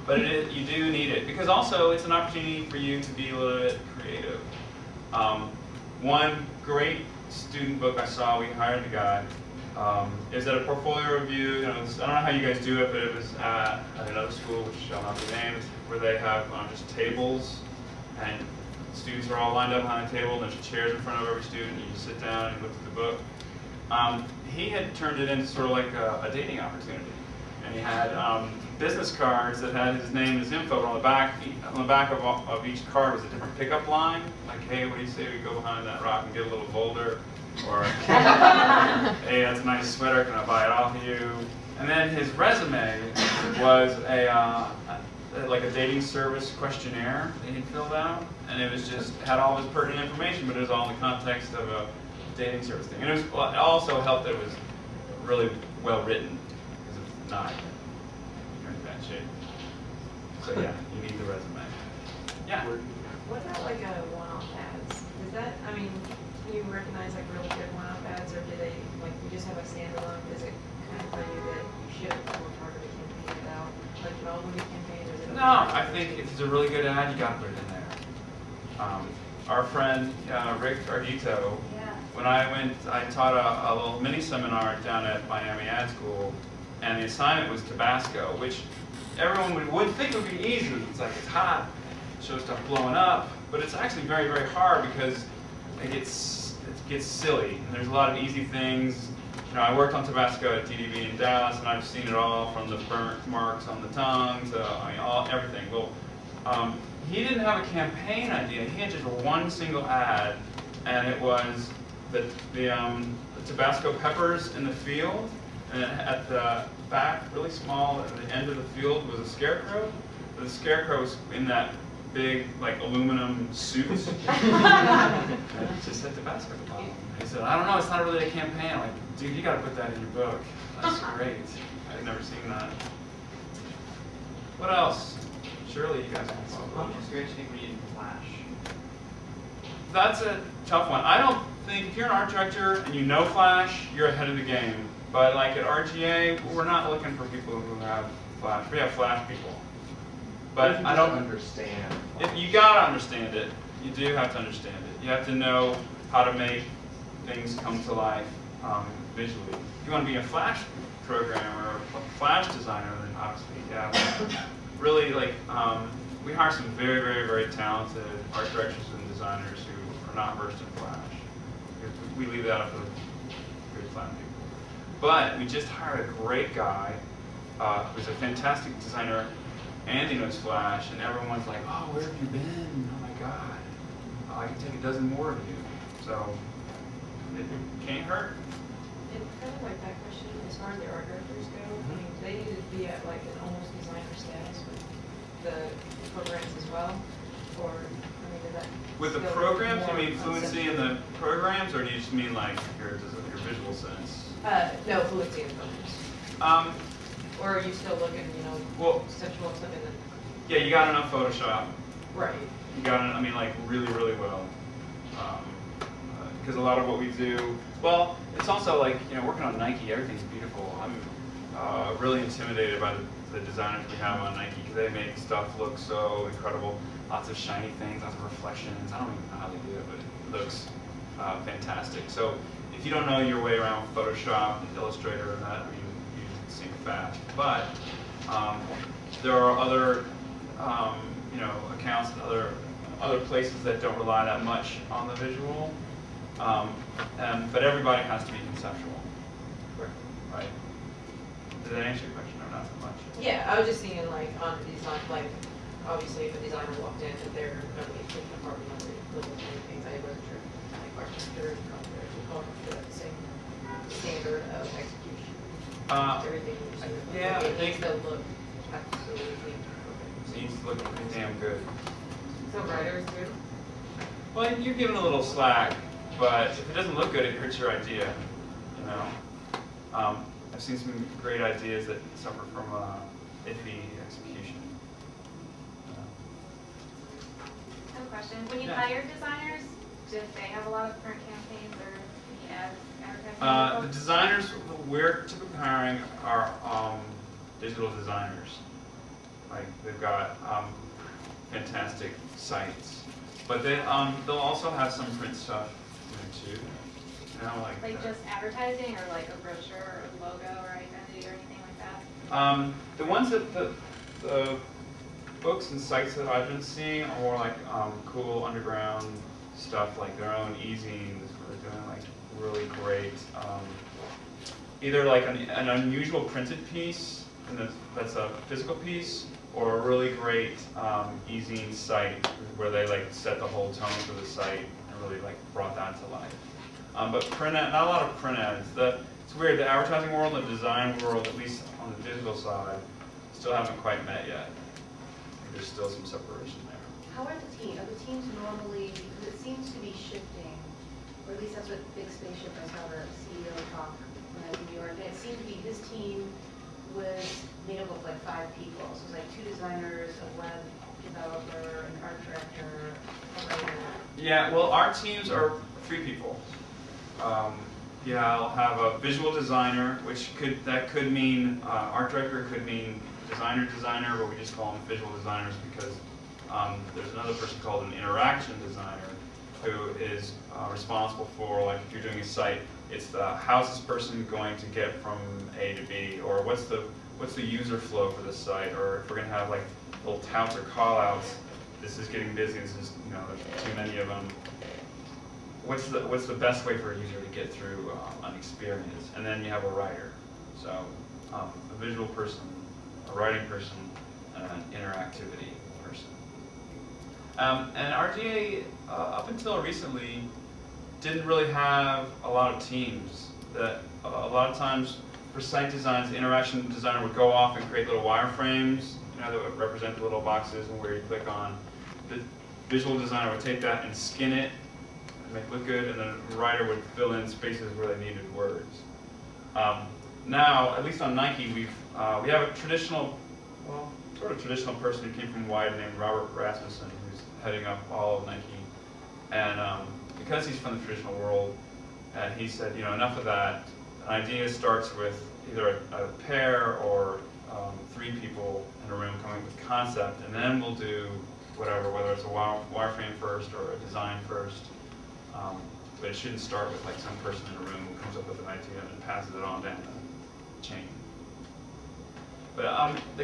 But you do need it, because also it's an opportunity for you to be a little bit creative. One great student book I saw, we hired the guy, is at a portfolio review. You know, I don't know how you guys do it, but it was at another school, which shall not be named, where they have just tables, and students are all lined up behind a table, and there's chairs in front of every student, and you just sit down and look at the book. He had turned it into sort of like a dating opportunity, and he had business cards that had his name and his info, but on the back of each card was a different pickup line, like, hey, what do you say we go behind that rock and get a little bolder? Or, hey, that's a nice sweater, can I buy it off of you? And then his resume was like a dating service questionnaire that he filled out, and it was just had all this pertinent information, but it was all in the context of a dating service thing. And it also helped that it was really well written, because if not, you're in bad shape. So yeah, you need the resume. Yeah. What about like a one-off ads? Is that, I mean, can you recognize like really good one-off ads, or do they, like, you just have a standalone? Is it kind of for you that you should have more targeted campaign about, like an all-movie campaign, or is it? No, I think if it's a really good ad, you got to put it in there. Our friend Rick Ardito, when I taught a little mini seminar down at Miami Ad School, and the assignment was Tabasco, which everyone would think would be easy. It's like, it's hot, show stuff blowing up, but it's actually very, very hard, because it gets silly. And there's a lot of easy things. You know, I worked on Tabasco at TDB in Dallas, and I've seen it all, from the burnt marks on the tongue to everything. Well, he didn't have a campaign idea. He had just one single ad, and it was the Tabasco peppers in the field, and at the back, really small, at the end of the field was a scarecrow. But the scarecrow was in that big, like, aluminum suit. And it just said Tabasco at the bottom. He said, I don't know, it's not really a campaign. I'm like, dude, you got to put that in your book. That's great. I've never seen that. What else? Surely you guys can solve that. How much experience do you think we need in Flash? That's a tough one. I don't think, if you're an art director and you know Flash, you're ahead of the game. But like at RGA, we're not looking for people who have Flash. We have Flash people. But I don't understand. If you gotta understand it, you do have to understand it. You have to know how to make things come to life visually. If you want to be a Flash programmer or a Flash designer, then obviously, yeah. Really, like, we hire some very, very, very talented art directors and designers who are not versed in Flash. We leave that up to good Flash people. But we just hired a great guy who's a fantastic designer, and he knows Flash, and everyone's like, oh, where have you been? Oh my God. I can take a dozen more of you. So it can't hurt. And kind of like that question, as far as the art directors go, I mean, they need to be at like an almost designer status with the programs as well, or I mean, is that with the programs, you mean fluency in the programs, or do you just mean like your visual sense? No, fluency in programs. Or are you still looking, you know, well, conceptual and stuff in the? Yeah, you got enough Photoshop. Right. You got it, I mean, like really, really well. Because a lot of what we do, well, it's also like, you know, working on Nike, everything's beautiful. I'm really intimidated by the designers we have on Nike, because they make stuff look so incredible. Lots of shiny things, lots of reflections. I don't even know how they do it, but it looks fantastic. So if you don't know your way around Photoshop and Illustrator and that, I mean, you sink fast. But there are other, you know, accounts and other places that don't rely that much on the visual. But everybody has to be conceptual, right? Did that answer your question, or not so much? Yeah, I was just thinking like on the design, like obviously if a designer walked in, that they're going to be thinking apart with little tiny things. I wasn't sure, like architecture and contractors would call for the same standard of execution. Everything. Yeah, I think they'll look absolutely perfect. It needs to look damn good. So writers too. Well, you're giving a little slack, but if it doesn't look good, it hurts your idea. You know, I've seen some great ideas that suffer from iffy execution. I have a question. When you hire designers, do they have a lot of current campaigns or any advertising? The designers we're typically hiring are digital designers. Like they've got fantastic sites, but they'll also have some print stuff in there too. You know, Like just advertising or like a brochure or a logo or identity or anything like that? the ones that the books and sites that I've been seeing are more like cool underground stuff, like their own e-zines, where they're doing like really great, either like an unusual printed piece, and that's a physical piece, or a really great e-zine site where they like set the whole tone for the site and really like brought that to life. But print ad, not a lot of print ads. It's weird, the advertising world and the design world, at least on the digital side, still haven't quite met yet. There's still some separation there. How are the teams? Are the teams normally, because it seems to be shifting, or at least that's what Big Spaceship, I saw the CEO talk when I was in New York, and it seemed to be his team was made up of like 5 people. So it was like 2 designers, a web developer, an art director, a writer. Yeah, well, our teams are 3 people. Yeah, I'll have a visual designer, that could mean art director, could mean designer, but we just call them visual designers because there's another person called an interaction designer who is responsible for, like, if you're doing a site, it's how's this person going to get from A to B, or what's the user flow for the site, or if we're going to have like little touts or call-outs, this is getting busy, this is, you know, there's too many of them. What's the best way for a user to get through an experience? And then you have a writer. So a visual person, a writing person, and an interactivity person. And RGA, up until recently, didn't really have a lot of teams. That a lot of times for site designs, the interaction designer would go off and create little wireframes, you know, that would represent the little boxes and where you click on. The visual designer would take that and skin it, make it look good, and then the writer would fill in spaces where they needed words. Now, at least on Nike, we have a traditional, well, sort of traditional person who came from Wired named Robert Rasmussen, who's heading up all of Nike. And because he's from the traditional world, and he said, you know, enough of that. An idea starts with either a pair or 3 people in a room coming up with concept, and then we'll do whatever, whether it's a wireframe first or a design first. But it shouldn't start with like some person in a room who comes up with an idea and passes it on down the chain. But the